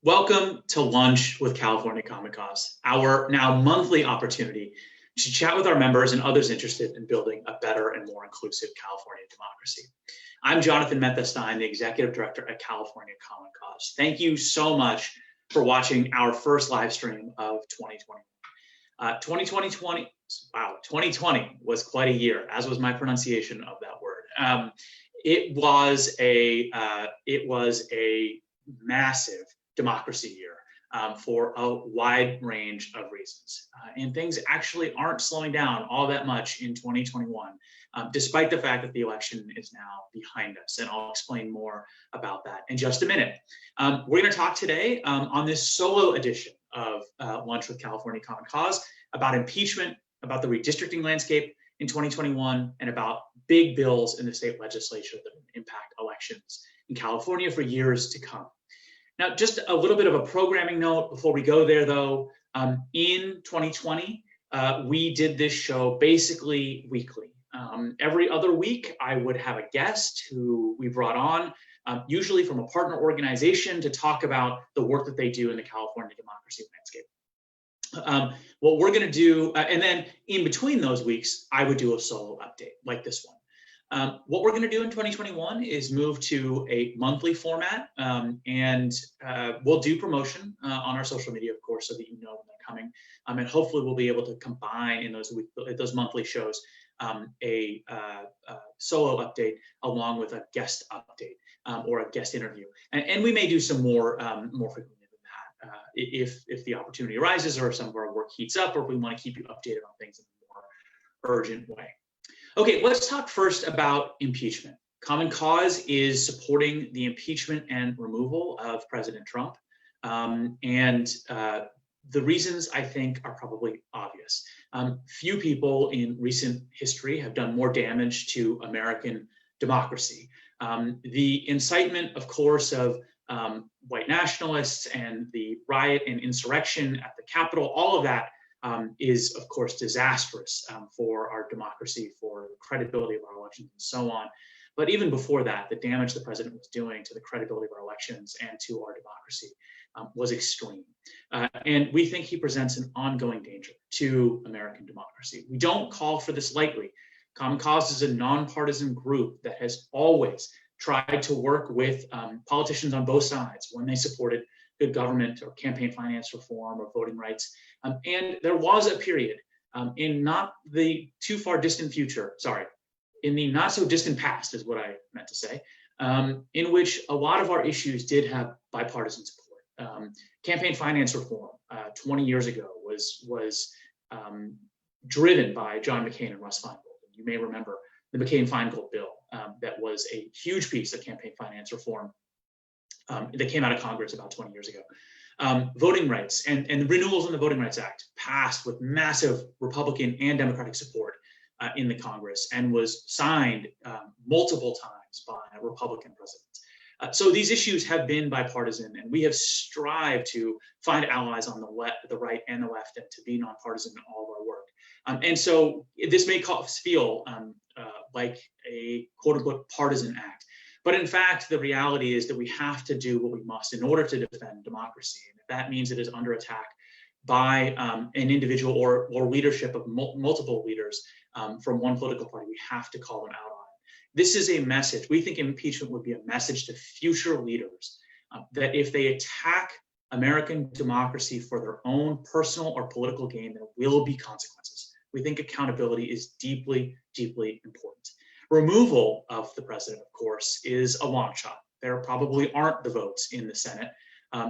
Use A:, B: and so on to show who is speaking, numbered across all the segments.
A: Welcome to Lunch with California Common Cause, our now monthly opportunity to chat with our members and others interested in building a better and more inclusive California democracy. I'm Jonathan Mehta Stein, the Executive Director at California Common Cause. Thank you so much for watching our first live stream of 2020. 2020 was quite a year, as was my pronunciation of that word. It was a massive democracy year for a wide range of reasons. And things actually aren't slowing down all that much in 2021, despite the fact that the election is now behind us. And I'll explain more about that in just a minute. We're going to talk today on this solo edition of Lunch with California Common Cause about impeachment, about the redistricting landscape in 2021, and about big bills in the state legislature that will impact elections in California for years to come. Now, just a little bit of a programming note before we go there, though. In 2020, we did this show basically weekly. Every other week, I would have a guest who we brought on, usually from a partner organization, to talk about the work that they do in the California democracy landscape. What we're going to do, and then in between those weeks, I would do a solo update like this one. What we're going to do in 2021 is move to a monthly format, and we'll do promotion on our social media, of course, so that you know when they're coming. And hopefully we'll be able to combine in those monthly shows a solo update along with a guest update or a guest interview. And we may do some more frequently than that if the opportunity arises, or if some of our work heats up, or if we want to keep you updated on things in a more urgent way. Okay, let's talk first about impeachment. Common Cause is supporting the impeachment and removal of President Trump. The reasons, I think, are probably obvious. Few people in recent history have done more damage to American democracy. The incitement, of course, of white nationalists and the riot and insurrection at the Capitol, all of that is, of course, disastrous for our democracy, for the credibility of our elections, and so on. But even before that, the damage the president was doing to the credibility of our elections and to our democracy was extreme. And we think he presents an ongoing danger to American democracy. We don't call for this lightly. Common Cause is a nonpartisan group that has always tried to work with politicians on both sides when they supported good government or campaign finance reform or voting rights. And there was a period in not the too far distant future, in the not so distant past is what I meant to say, in which a lot of our issues did have bipartisan support. Campaign finance reform 20 years ago was driven by John McCain and Russ Feingold. You may remember the McCain-Feingold bill that was a huge piece of campaign finance reform that came out of Congress about 20 years ago. Voting rights and the renewals in the Voting Rights Act passed with massive Republican and Democratic support in the Congress and was signed multiple times by Republican presidents. So these issues have been bipartisan, and we have strived to find allies on the right and the left, and to be nonpartisan in all of our work. And so this may feel like a quote-unquote partisan act. But in fact, the reality is that we have to do what we must in order to defend democracy. And if that means it is under attack by an individual or leadership of multiple leaders from one political party, we have to call them out on it. This is a message. We think impeachment would be a message to future leaders that if they attack American democracy for their own personal or political gain, there will be consequences. We think accountability is deeply, deeply important. Removal of the president, of course, is a long shot. There probably aren't the votes in the Senate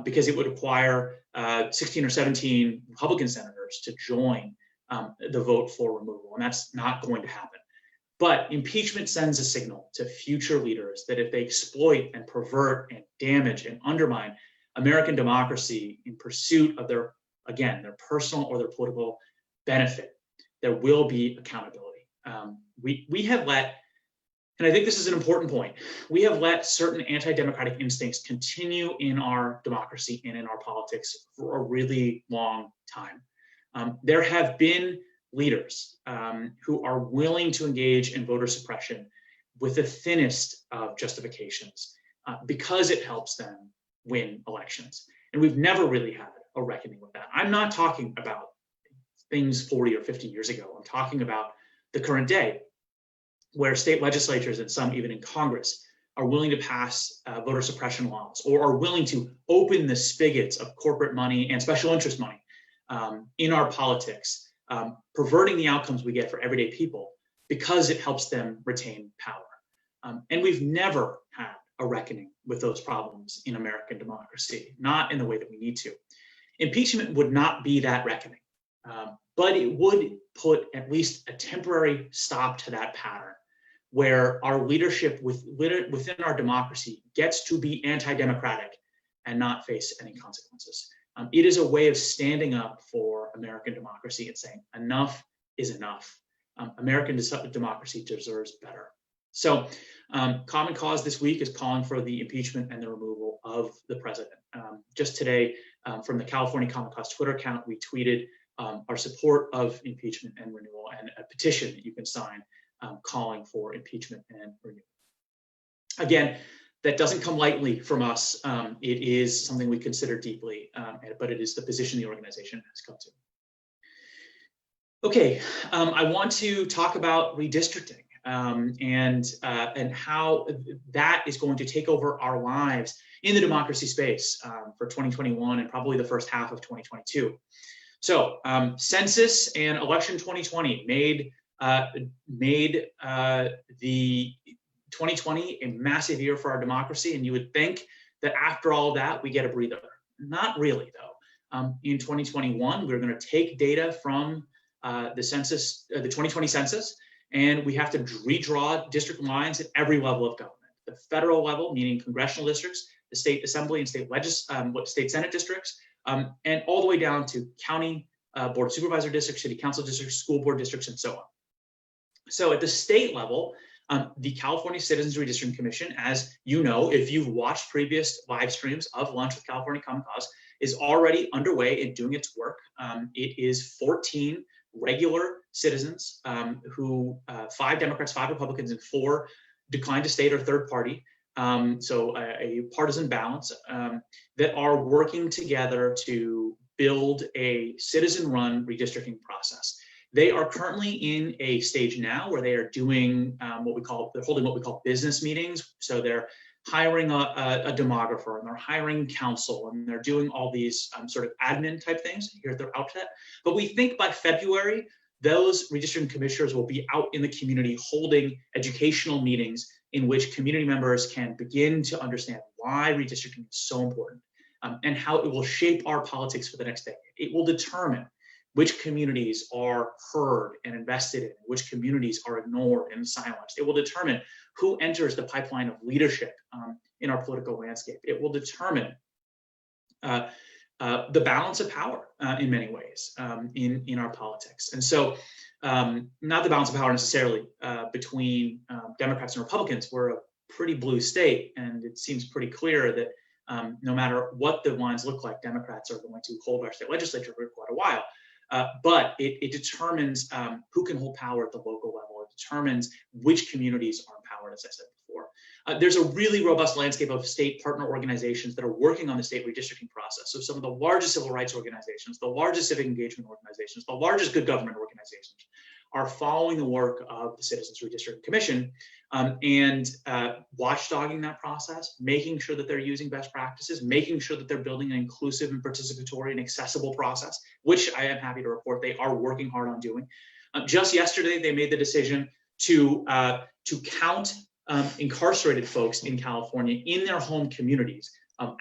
A: because it would require 16 or 17 Republican senators to join the vote for removal, and that's not going to happen. But impeachment sends a signal to future leaders that if they exploit and pervert and damage and undermine American democracy in pursuit of their personal or their political benefit, there will be accountability. We have let, and I think this is an important point, we have let certain anti-democratic instincts continue in our democracy and in our politics for a really long time. There have been leaders who are willing to engage in voter suppression with the thinnest of justifications because it helps them win elections. And we've never really had a reckoning with that. I'm not talking about things 40 or 50 years ago. I'm talking about the current day, where state legislatures and some even in Congress are willing to pass voter suppression laws, or are willing to open the spigots of corporate money and special interest money in our politics, perverting the outcomes we get for everyday people because it helps them retain power. And we've never had a reckoning with those problems in American democracy, not in the way that we need to. Impeachment would not be that reckoning, but it would put at least a temporary stop to that pattern, where our leadership within our democracy gets to be anti-democratic and not face any consequences. It is a way of standing up for American democracy and saying enough is enough. American democracy deserves better. So Common Cause this week is calling for the impeachment and the removal of the president. Just today, from the California Common Cause Twitter account, we tweeted our support of impeachment and renewal, and a petition that you can sign calling for impeachment and renewal. Again, that doesn't come lightly from us. It is something we consider deeply, but it is the position the organization has come to. Okay, I want to talk about redistricting and how that is going to take over our lives in the democracy space for 2021 and probably the first half of 2022. So census and election 2020 made the 2020 a massive year for our democracy, and you would think that after all that we get a breather. Not really, though. In 2021, we're going to take data from the census, the 2020 census, and we have to redraw district lines at every level of government. The federal level, meaning congressional districts, the state assembly and state senate districts, and all the way down to county board of supervisor districts, city council districts, school board districts, and so on. So at the state level, the California Citizens Redistricting Commission, as you know, if you've watched previous live streams of Lunch with California Common Cause, is already underway and doing its work. It is 14 regular citizens who 5 Democrats, 5 Republicans, and 4 declined to state or third party. So a partisan balance that are working together to build a citizen-run redistricting process. They are currently in a stage now where they are doing they're holding what we call business meetings. So they're hiring a demographer, and they're hiring counsel, and they're doing all these sort of admin type things here at their outset. But we think by February, those redistricting commissioners will be out in the community holding educational meetings in which community members can begin to understand why redistricting is so important and how it will shape our politics for the next decade. It will determine which communities are heard and invested in, which communities are ignored and silenced. It will determine who enters the pipeline of leadership in our political landscape. It will determine the balance of power in many ways in our politics. And so not the balance of power necessarily between Democrats and Republicans. We're a pretty blue state, and it seems pretty clear that no matter what the lines look like, Democrats are going to hold our state legislature for quite a while. But it determines who can hold power at the local level. It determines which communities are empowered, as I said before. There's a really robust landscape of state partner organizations that are working on the state redistricting process. So some of the largest civil rights organizations, the largest civic engagement organizations, the largest good government organizations are following the work of the Citizens Redistricting Commission and watchdogging that process, making sure that they're using best practices, making sure that they're building an inclusive and participatory and accessible process, which I am happy to report they are working hard on doing. Just yesterday, they made the decision to count incarcerated folks in California in their home communities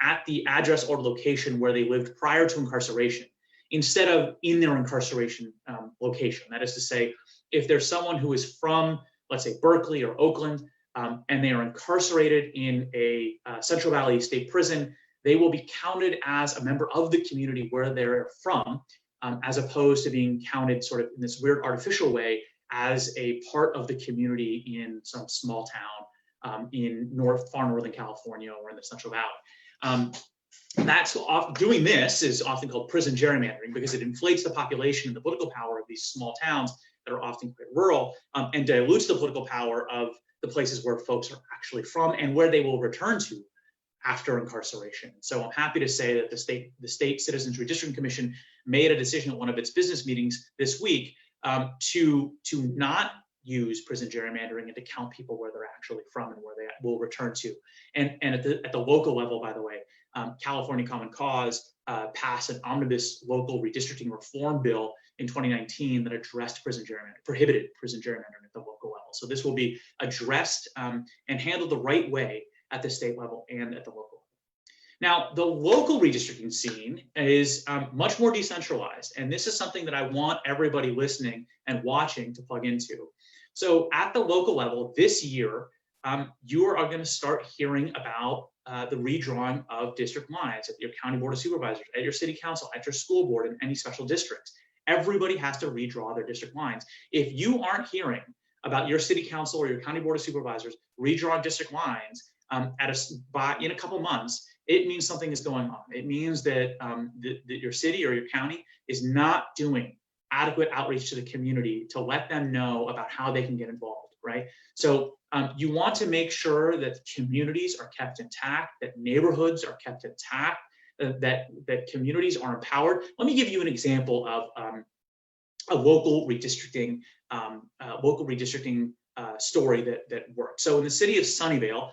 A: at the address or location where they lived prior to incarceration, instead of in their incarceration location. That is to say, if there's someone who is from, let's say, Berkeley or Oakland, and they are incarcerated in a Central Valley State Prison, they will be counted as a member of the community where they're from, as opposed to being counted sort of in this weird artificial way as a part of the community in some small town in far northern California or in the Central Valley. Doing this is often called prison gerrymandering because it inflates the population and the political power of these small towns that are often quite rural and dilutes the political power of the places where folks are actually from and where they will return to after incarceration. So I'm happy to say that the State Citizens Redistricting Commission made a decision at one of its business meetings this week to not use prison gerrymandering and to count people where they're actually from and where they will return to. And at the local level, by the way, California Common Cause passed an omnibus local redistricting reform bill in 2019 that addressed prison gerrymandering, prohibited prison gerrymandering at the local level. So this will be addressed and handled the right way at the state level and at the local level. Now, the local redistricting scene is much more decentralized, and this is something that I want everybody listening and watching to plug into. So at the local level this year, you are going to start hearing about the redrawing of district lines at your county board of supervisors, at your city council, at your school board, and any special districts. Everybody has to redraw their district lines. If you aren't hearing about your city council or your county board of supervisors redrawing district lines in a couple months, it means something is going on. It means that, that your city or your county is not doing adequate outreach to the community to let them know about how they can get involved, right? So you want to make sure that communities are kept intact, that neighborhoods are kept intact, that communities are empowered. Let me give you an example of a local redistricting story that worked. So in the city of Sunnyvale,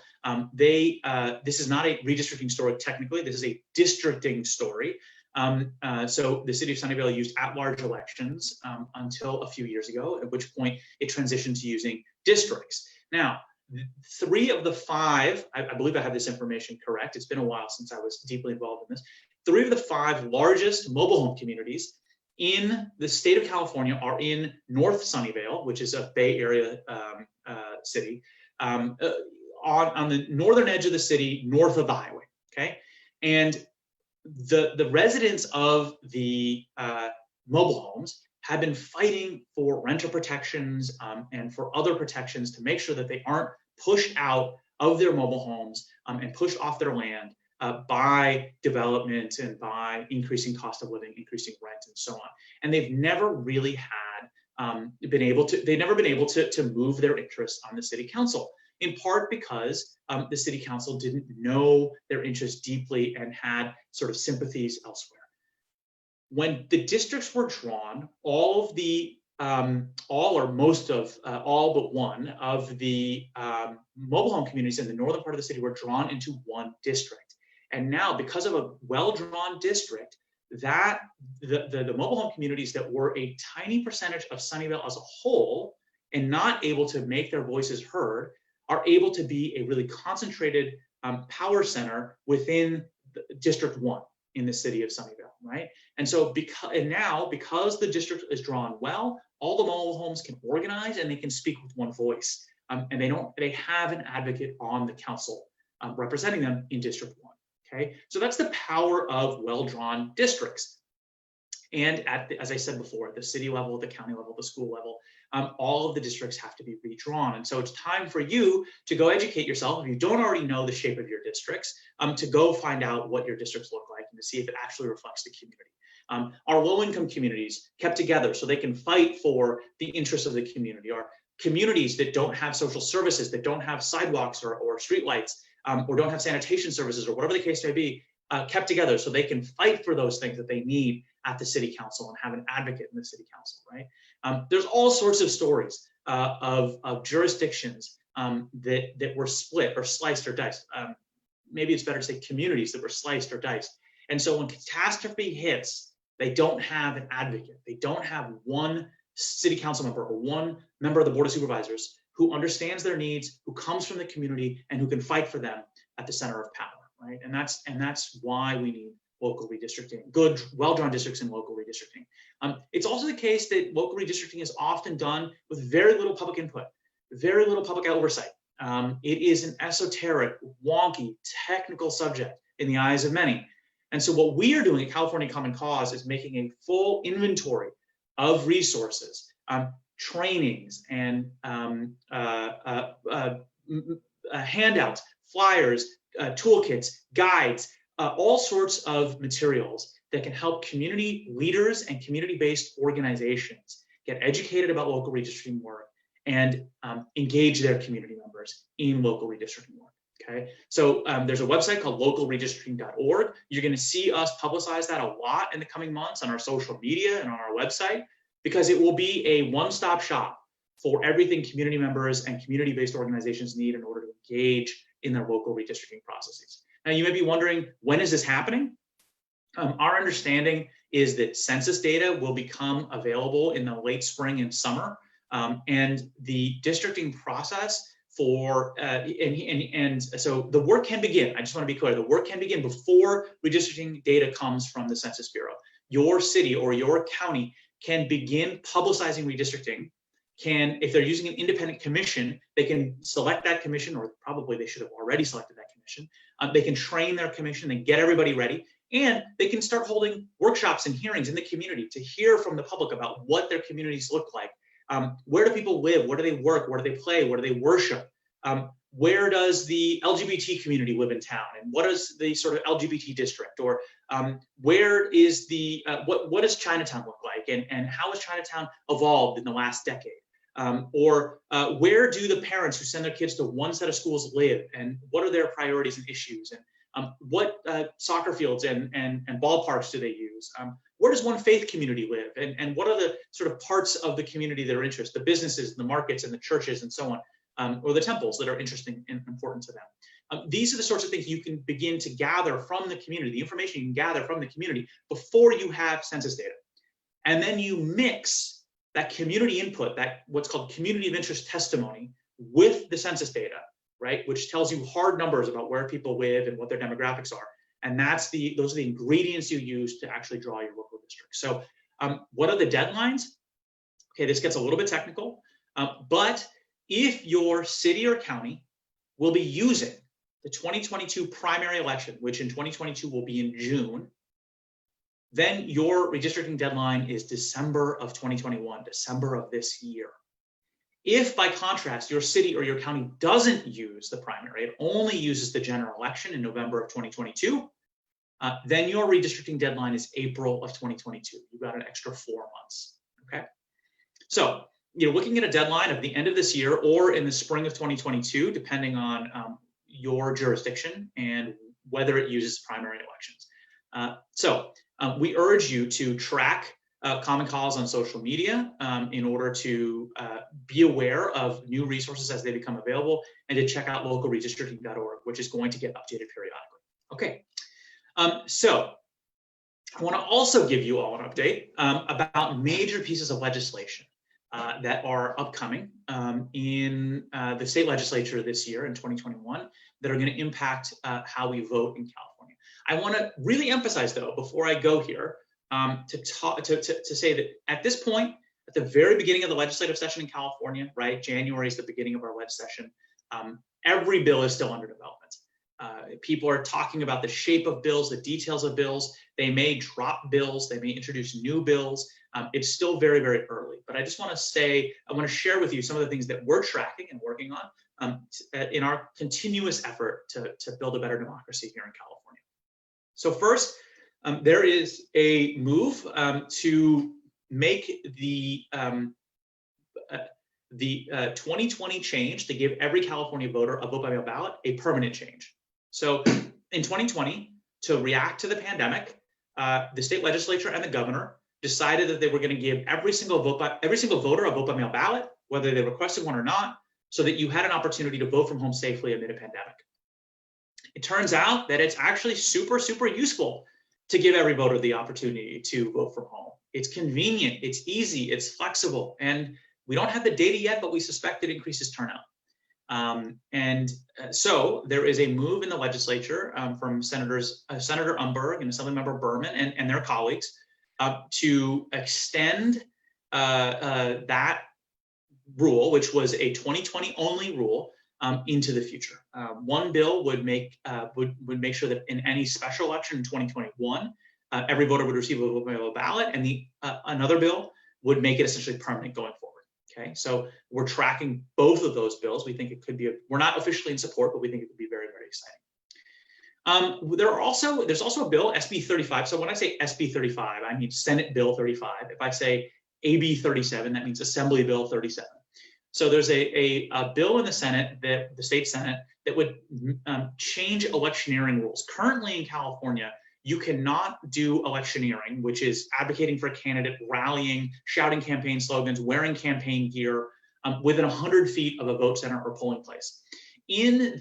A: this is not a redistricting story technically, this is a districting story. So the city of Sunnyvale used at-large elections until a few years ago, at which point it transitioned to using districts. Now, 3 of the 5, I believe I have this information correct, it's been a while since I was deeply involved in this, 3 of the 5 largest mobile home communities in the state of California are in North Sunnyvale, which is a Bay Area city, on the northern edge of the city, north of the highway, okay? And the residents of the mobile homes have been fighting for renter protections and for other protections to make sure that they aren't pushed out of their mobile homes and pushed off their land by development and by increasing cost of living, increasing rent, and so on. And they've never really been able to move their interests on the city council, in part because the city council didn't know their interests deeply and had sort of sympathies elsewhere. When the districts were drawn, all but one of the mobile home communities in the northern part of the city were drawn into one district. And now, because of a well-drawn district, that the mobile home communities that were a tiny percentage of Sunnyvale as a whole and not able to make their voices heard are able to be a really concentrated power center within District 1 in the city of Sunnyvale, right? And so because the district is drawn well, all the mobile homes can organize and they can speak with one voice. And they have an advocate on the council representing them in District 1. Okay, so that's the power of well-drawn districts. And as I said before, at the city level, the county level, the school level, all of the districts have to be redrawn. And so it's time for you to go educate yourself, if you don't already know the shape of your districts, to go find out what your districts look like and to see if it actually reflects the community. Our low-income communities kept together so they can fight for the interests of the community. Our communities that don't have social services, that don't have sidewalks or streetlights, or don't have sanitation services, or whatever the case may be, kept together so they can fight for those things that they need at the city council and have an advocate in the city council, right? There's all sorts of stories of jurisdictions that were split or sliced or diced. Maybe it's better to say communities that were sliced or diced. And so when catastrophe hits, they don't have an advocate. They don't have one city council member or one member of the board of supervisors who understands their needs, who comes from the community, and who can fight for them at the center of power, right? And that's why we need local redistricting, good, well-drawn districts and local redistricting. It's also the case that local redistricting is often done with very little public input, very little public oversight. It is an esoteric, wonky, technical subject in the eyes of many. And so what we are doing at California Common Cause is making a full inventory of resources, trainings and handouts, flyers, toolkits, guides, all sorts of materials that can help community leaders and community-based organizations get educated about local redistricting work and engage their community members in local redistricting work. Okay, so there's a website called localredistricting.org. You're going to see us publicize that a lot in the coming months on our social media and on our website, because it will be a one-stop shop for everything community members and community-based organizations need in order to engage in their local redistricting processes. Now, you may be wondering, when is this happening? Our understanding is that census data will become available in the late spring and summer, and the districting process for so the work can begin. I just want to be clear, the work can begin before redistricting data comes from the Census Bureau. Your city or your county can begin publicizing redistricting. If they're using an independent commission, they can select that commission, or probably they should have already selected that commission. They can train their commission and get everybody ready, and they can start holding workshops and hearings in the community to hear from the public about what their communities look like. Where do people live? Where do they work? Where do they play? Where do they worship? Where does the LGBT community live in town? And what is the sort of LGBT district? Or where is the, what does Chinatown look like? And how has Chinatown evolved in the last decade? Where do the parents who send their kids to one set of schools live? And what are their priorities and issues? And what soccer fields and ballparks do they use? Where does one faith community live? And what are the sort of parts of the community that are interested, the businesses, the markets, and the churches, and so on, or the temples that are interesting and important to them? These are the sorts of things you can begin to gather from the community, the information you can gather from the community before you have census data. And then you mix that community input, that what's called community of interest testimony, with the census data, right, which tells you hard numbers about where people live and what their demographics are. And those are the ingredients you use to actually draw your local district. So what are the deadlines? Okay, this gets a little bit technical, but if your city or county will be using the 2022 primary election, which in 2022 will be in June, then your redistricting deadline is December of 2021, December of this year. If, by contrast, your city or your county doesn't use the primary, it only uses the general election in November of 2022, then your redistricting deadline is April of 2022. You've got an extra 4 months, okay? So you're looking at a deadline of the end of this year or in the spring of 2022, depending on your jurisdiction and whether it uses primary elections. We urge you to track Common Cause on social media in order to be aware of new resources as they become available, and to check out localredistricting.org, which is going to get updated periodically. Okay, so I want to also give you all an update about major pieces of legislation that are upcoming in the state legislature this year in 2021 that are going to impact how we vote in California. I want to really emphasize, though, before I go here, to say that at this point, at the very beginning of the legislative session in California, right, January is the beginning of our leg session, every bill is still under development. People are talking about the shape of bills, the details of bills. They may drop bills, they may introduce new bills. It's still very, very early, but I just want to say, I want to share with you some of the things that we're tracking and working on in our continuous effort to build a better democracy here in California. So first, there is a move to make the 2020 change to give every California voter a vote-by-mail ballot a permanent change. So in 2020, to react to the pandemic, the state legislature and the governor decided that they were going to give every single voter a vote-by-mail ballot, whether they requested one or not, so that you had an opportunity to vote from home safely amid a pandemic. It turns out that it's actually super, super useful to give every voter the opportunity to vote from home. It's convenient, it's easy, it's flexible, and we don't have the data yet, but we suspect it increases turnout. So there is a move in the legislature from Senator Umberg and Assemblymember Berman and their colleagues to extend that rule, which was a 2020 only rule, into the future. One bill would make sure that in any special election in 2021, every voter would receive a vote-by-mail ballot, and another bill would make it essentially permanent going forward. Okay, so we're tracking both of those bills. We think it could be we're not officially in support, but we think it could be very, very exciting. There's also a bill, SB 35. So when I say SB 35, I mean Senate Bill 35. If I say AB 37, that means Assembly Bill 37. So there's a bill in the Senate, the state Senate, that would change electioneering rules. Currently in California, you cannot do electioneering, which is advocating for a candidate, rallying, shouting campaign slogans, wearing campaign gear within 100 feet of a vote center or polling place. In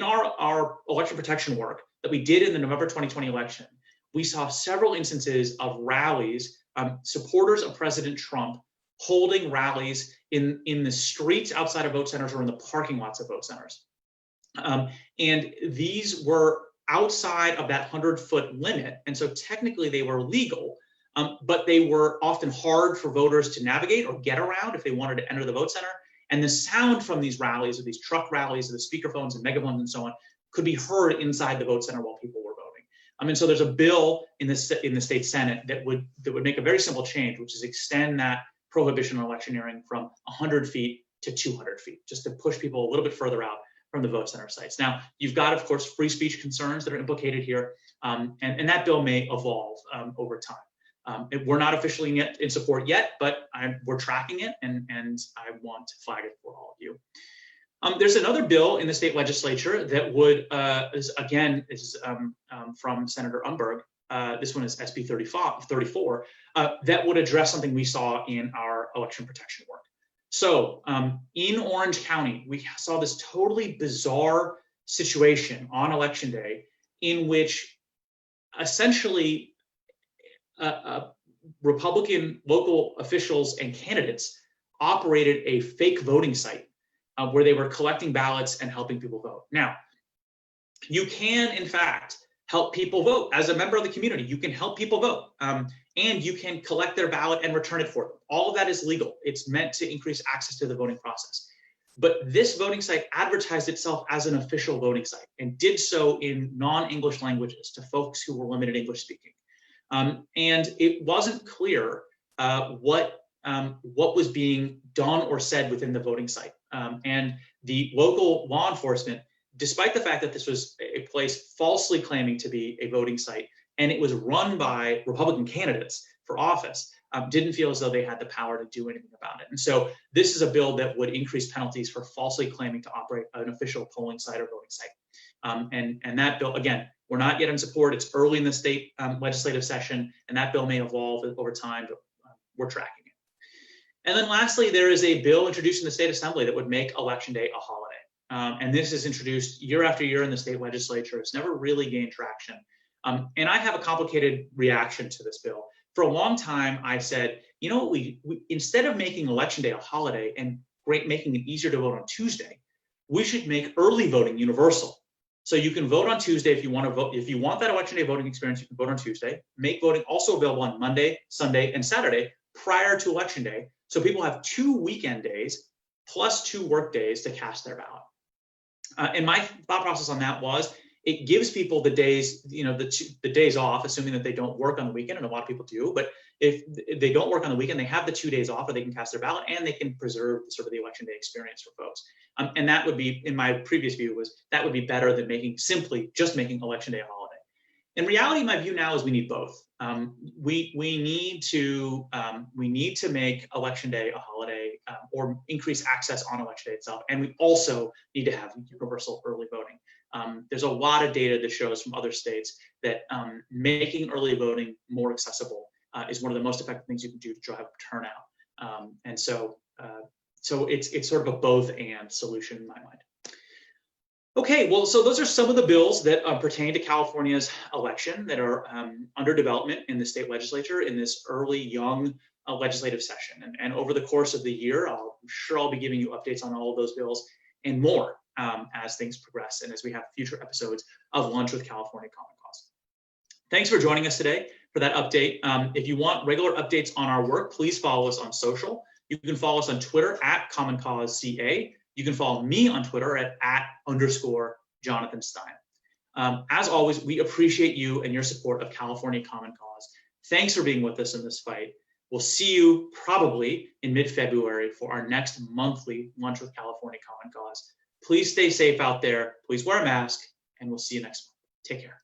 A: our election protection work that we did in the November 2020 election, we saw several instances of rallies, supporters of President Trump holding rallies in the streets outside of vote centers or in the parking lots of vote centers. And these were outside of that 100-foot limit. And so technically they were legal, but they were often hard for voters to navigate or get around if they wanted to enter the vote center. And the sound from these rallies, or these truck rallies, or the speakerphones and megaphones and so on, could be heard inside the vote center while people were voting. And so there's a bill in the state Senate that would make a very simple change, which is extend that prohibition on electioneering from 100 feet to 200 feet, just to push people a little bit further out from the vote center sites. Now, you've got, of course, free speech concerns that are implicated here, and that bill may evolve over time. We're not officially in support yet, but we're tracking it, and I want to flag it for all of you. There's another bill in the state legislature that would, is from Senator Umberg. This one is SB 34, that would address something we saw in our election protection work. So in Orange County, we saw this totally bizarre situation on election day in which essentially Republican local officials and candidates operated a fake voting site where they were collecting ballots and helping people vote. Now, you can, in fact, help people vote. As a member of the community, you can help people vote, and you can collect their ballot and return it for them. All of that is legal. It's meant to increase access to the voting process. But this voting site advertised itself as an official voting site and did so in non-English languages to folks who were limited English speaking. And it wasn't clear what was being done or said within the voting site. And the local law enforcement, despite the fact that this was a place falsely claiming to be a voting site, and it was run by Republican candidates for office, didn't feel as though they had the power to do anything about it. And so this is a bill that would increase penalties for falsely claiming to operate an official polling site or voting site. And that bill, again, we're not yet in support. It's early in the state legislative session, and that bill may evolve over time, but we're tracking it. And then lastly, there is a bill introduced in the state assembly that would make Election Day a holiday. And this is introduced year after year in the state legislature. It's never really gained traction. And I have a complicated reaction to this bill. For a long time, I said, you know what, we instead of making Election Day a holiday and making it easier to vote on Tuesday, we should make early voting universal. So you can vote on Tuesday if you want to vote. If you want that Election Day voting experience, you can vote on Tuesday. Make voting also available on Monday, Sunday, and Saturday prior to Election Day. So people have 2 weekend days plus 2 work days to cast their ballot. And my thought process on that was, it gives people the days, the days off, assuming that they don't work on the weekend, and a lot of people do. But if they don't work on the weekend, they have the 2 days off, or they can cast their ballot, and they can preserve sort of the Election Day experience for folks. And that would be, in my previous view, that would be better than just making Election Day a holiday. In reality, my view now is we need both. We need to make Election Day a holiday, or increase access on Election Day itself, and we also need to have universal early voting. There's a lot of data that shows from other states that making early voting more accessible is one of the most effective things you can do to drive up turnout. And so it's sort of a both-and solution in my mind. Okay, well, so those are some of the bills that pertain to California's election that are under development in the state legislature in this early, young legislative session. And over the course of the year, I'm sure I'll be giving you updates on all of those bills and more as things progress and as we have future episodes of Lunch with California Common Cause. Thanks for joining us today for that update. If you want regular updates on our work, please follow us on social. You can follow us on Twitter @CommonCauseCA. You can follow me on Twitter @_Jonathan Stein. As always, we appreciate you and your support of California Common Cause. Thanks for being with us in this fight. We'll see you probably in mid-February for our next monthly Lunch with California Common Cause. Please stay safe out there. Please wear a mask, and we'll see you next month. Take care.